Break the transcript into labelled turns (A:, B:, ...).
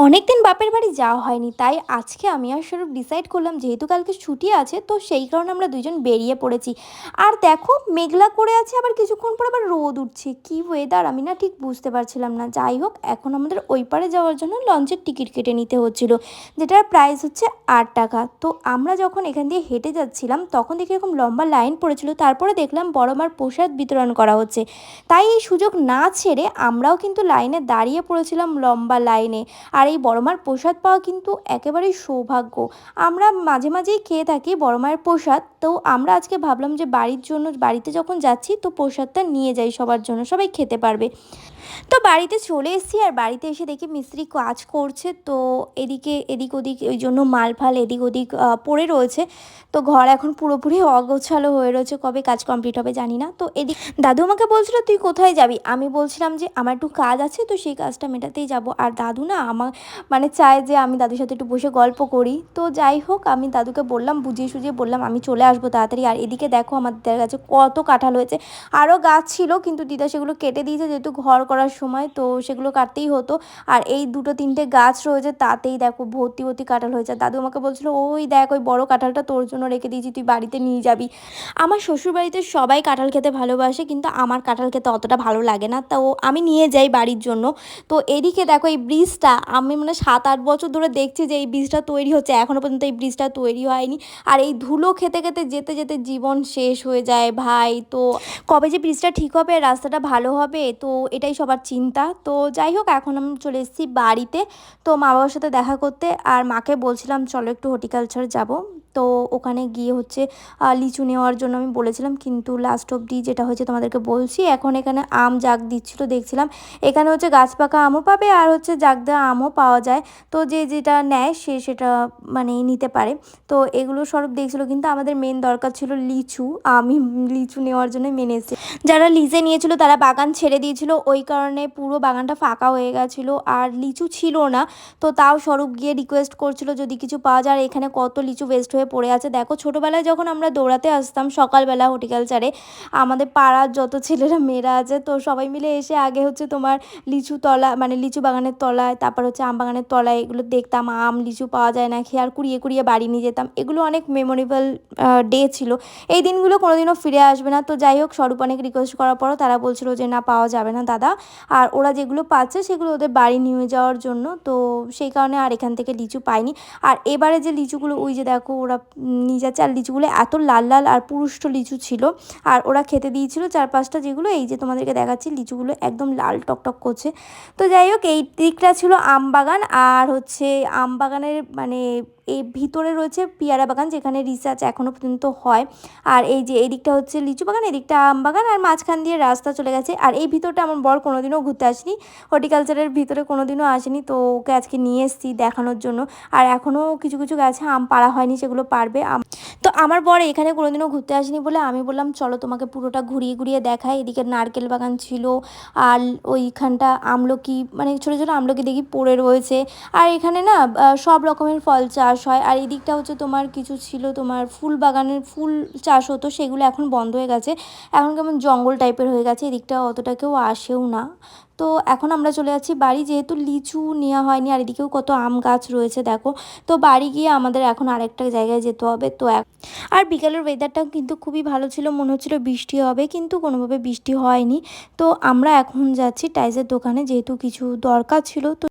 A: অনেক দিন বাপের বাড়ি যাওয়া হয়নি, তাই আজকে আমি আর স্বরূপ ডিসাইড করলাম যেহেতু কালকে ছুটি আছে তো সেই কারণে আমরা দুইজন বেরিয়ে পড়েছি। আর দেখো মেঘলা করে আছে, আবার কিছুক্ষণ পর আবার রোদ উঠছে, কি ওয়েদার আমি না ঠিক বুঝতে পারছিলাম না। যাই হোক, এখন আমাদের ওই পারে যাওয়ার জন্য লঞ্চের টিকিট কেটে নিতে হচ্ছিল, যেটার প্রাইস হচ্ছে 8 টাকা। তো আমরা যখন এখান দিয়ে হেঁটে যাচ্ছিলাম তখন দেখি এরকম লম্বা লাইন পড়েছিল, তারপরে দেখলাম বড় মার প্রসাদ বিতরণ করা হচ্ছে। তাই এই সুযোগ না ছেড়ে আমরাও কিন্তু লাইনে দাঁড়িয়ে পড়েছিলাম লম্বা লাইনে। আর এই বড় মার প্রসাদ পাওয়া কিন্তু একেবারেই সৌভাগ্য। আমরা মাঝে মাঝেই খেয়ে থাকি বড় মায়ের প্রসাদ, তো আমরা আজকে ভাবলাম যে বাড়ির জন্য, বাড়িতে যখন যাচ্ছি তো প্রসাদটা নিয়ে যাই সবার জন্য, সবাই খেতে পারবে। তো বাড়িতে চলে এসেছি, আর বাড়িতে এসে দেখি মিস্ত্রি কাজ করছে, তো এদিকে এদিক ওদিক ওই জন্য মাল ফাল এদিক ওদিক পড়ে রয়েছে। তো ঘর এখন পুরোপুরি অগোছালো হয়ে রয়েছে, কবে কাজ কমপ্লিট হবে জানি না। তো এদিক দাদু আমাকে বলছিল তুই কোথায় যাবি, আমি বলছিলাম যে আমার একটু কাজ আছে, তো সেই কাজটা মেটাতেই যাব। আর দাদু না আমার মানে চায় যে আমি দাদুর সাথে একটু বসে গল্প করি। তো যাই হোক, আমি দাদুকে বললাম, বুঝিয়ে সুঝিয়ে বললাম আমি চলে আসবো তাড়াতাড়ি। আর এদিকে দেখো আমাদের কাছে কত কাঁঠাল হয়েছে। আরও গাছ ছিল কিন্তু দিদা সেগুলো কেটে দিয়েছে, যেহেতু ঘর করার সময় তো সেগুলো কাটতেই হতো। আর এই দুটো তিনটে গাছ রয়েছে, তাতেই দেখো ভর্তি ভর্তি কাঁঠাল হয়েছে। দাদু আমাকে বলছিল ওই দেখ ওই বড় কাঁঠালটা তোর জন্য রেখে দিয়েছি, তুই বাড়িতে নিয়ে যাবি। আমার শ্বশুরবাড়িতে সবাই কাঁঠাল খেতে ভালোবাসে, কিন্তু আমার কাঁঠাল খেতে অতটা ভালো লাগে না, তো আমি নিয়ে যাই বাড়ির জন্য। তো এদিকে দেখো এই ব্রিজটা আমি মানে 7-8 বছর ধরে দেখছি যে এই ব্রিজটা তৈরি হচ্ছে, এখনও পর্যন্ত এই ব্রিজটা তৈরি হয়নি। আর এই ধুলো খেতে খেতে যেতে যেতে জীবন শেষ হয়ে যায় ভাই। তো কবে যে ব্রিজটা ঠিক হবে, রাস্তাটা ভালো হবে, তো এটাই সবার চিন্তা। তো যাই হোক, এখন আমি চলে এসেছি বাড়িতে, তো মা বাবার সাথে দেখা করতে। আর মাকে বলছিলাম চলো একটু হর্টিকালচার যাব। তো ওখানে গিয়ে হচ্ছে লিচু নেওয়ার জন্য আমি বলেছিলাম, কিন্তু লাস্ট অবধি যেটা হয়েছে তোমাদেরকে বলছি। এখন এখানে আম জাগ দিচ্ছিলো দেখছিলাম, এখানে হচ্ছে গাছ পাকা আমও পাবে আর হচ্ছে জাগ দেওয়া আমও পাওয়া যায়। তো যে যেটা নেয় সে সেটা মানে নিতে পারে। তো এগুলো সব দেখছিলো, কিন্তু আমাদের মেন দরকার ছিল লিচু। আমি লিচু নেওয়ার জন্য মেনে এসেছি। যারা লিজে নিয়েছিল তারা বাগান ছেড়ে দিয়েছিল, ওই কারণে পুরো বাগানটা ফাঁকা হয়ে গেছিলো আর লিচু ছিল না। তো তাও স্বরূপ গিয়ে রিকোয়েস্ট করছিল যদি কিছু পাওয়া যায়। এখানে কত লিচু ওয়েস্ট হয়ে পড়ে আছে দেখো। ছোটোবেলায় যখন আমরা দৌড়াতে আসতাম সকালবেলা হর্টিকালচারে, আমাদের পাড়ার যত ছেলেরা মেয়েরা আছে তো সবাই মিলে এসে আগে হচ্ছে তোমার লিচু তলা মানে লিচু বাগানের তলায়, তারপর হচ্ছে আম বাগানের তলায় এগুলো দেখতাম আম লিচু পাওয়া যায় নাকি, আর কুড়িয়ে কুড়িয়ে বাড়ি নিয়ে যেতাম। এগুলো অনেক মেমোরেবল ডে ছিল। এই দিনগুলো কোনোদিনও ফিরে আসবে না। তো যাই হোক, স্বরূপ অনেক রিকোয়েস্ট করার পরও তারা বলছিল যে না পাওয়া যাবে না দাদা, আর ওরা যেগুলো পাচ্ছে সেগুলো ওদের বাড়ি নিয়ে যাওয়ার জন্য। তো সেই কারণে আর এখান থেকে লিচু পাইনি। আর এবারে যে লিচুগুলো ওই যে দেখো ওরা নিয়ে যাচ্ছে, আর লিচুগুলো এত লাল লাল আর পুরুষ্ট লিচু ছিল। আর ওরা খেতে দিয়েছিল 4-5টা, যেগুলো এই যে তোমাদেরকে দেখাচ্ছি লিচুগুলো একদম লাল টকটক করছে। তো যাই হোক, এই দিকটা ছিল আম বাগান, আর হচ্ছে আম বাগানের মানে এই ভিতরে রয়েছে পেয়ারা বাগান, যেখানে রিসার্চ এখনও পর্যন্ত হয়। আর এই যে এই দিকটা হচ্ছে লিচু বাগান, এদিকটা আম বাগান, আর মাঝখান দিয়ে রাস্তা চলে গেছে। আর এই ভিতরটা আমার বর কোনোদিনও ঘুরতে আসেনি, হর্টিকালচারের ভিতরে কোনোদিনও আসেনি, তো ওকে আজকে নিয়ে এসেছি দেখানোর জন্য। আর এখনও কিছু কিছু গাছে আম পাড়া হয়নি, সেগুলো পারবে। তো আমার বর এখানে কোনোদিনও ঘুরতে আসেনি বলে আমি বললাম চলো তোমাকে পুরোটা ঘুরিয়ে ঘুরিয়ে দেখাই। এদিকে নারকেল বাগান ছিল, আর ওইখানটা আমলকি মানে ছোটো ছোটো আমলকি দেখি পড়ে রয়েছে। আর এখানে না সব রকমের ফল চাষ হয়। আর এই দিকটা হচ্ছে তোমার কিছু ছিল তোমার ফুল বাগানের ফুল চাষ হতো, সেগুলো এখন বন্ধ হয়ে গেছে, এখন কেমন জঙ্গল টাইপের হয়ে গেছে। এদিকটা অতটা কেউ আসেও না। তো এখন আমরা চলে যাচ্ছি বাড়ি, যেহেতু লিচু নেওয়া হয়নি। আর এদিকেও কত আম গাছ রয়েছে দেখো। তো বাড়ি গিয়ে আমাদের এখন আরেকটা জায়গায় যেতে হবে। তো আর বিকালের ওয়েদারটাও কিন্তু খুবই ভালো ছিল, মনে হচ্ছিল বৃষ্টি হবে, কিন্তু কোনোভাবে বৃষ্টি হয়নি। তো আমরা এখন যাচ্ছি টাইসের দোকানে, যেহেতু কিছু দরকার ছিল। তো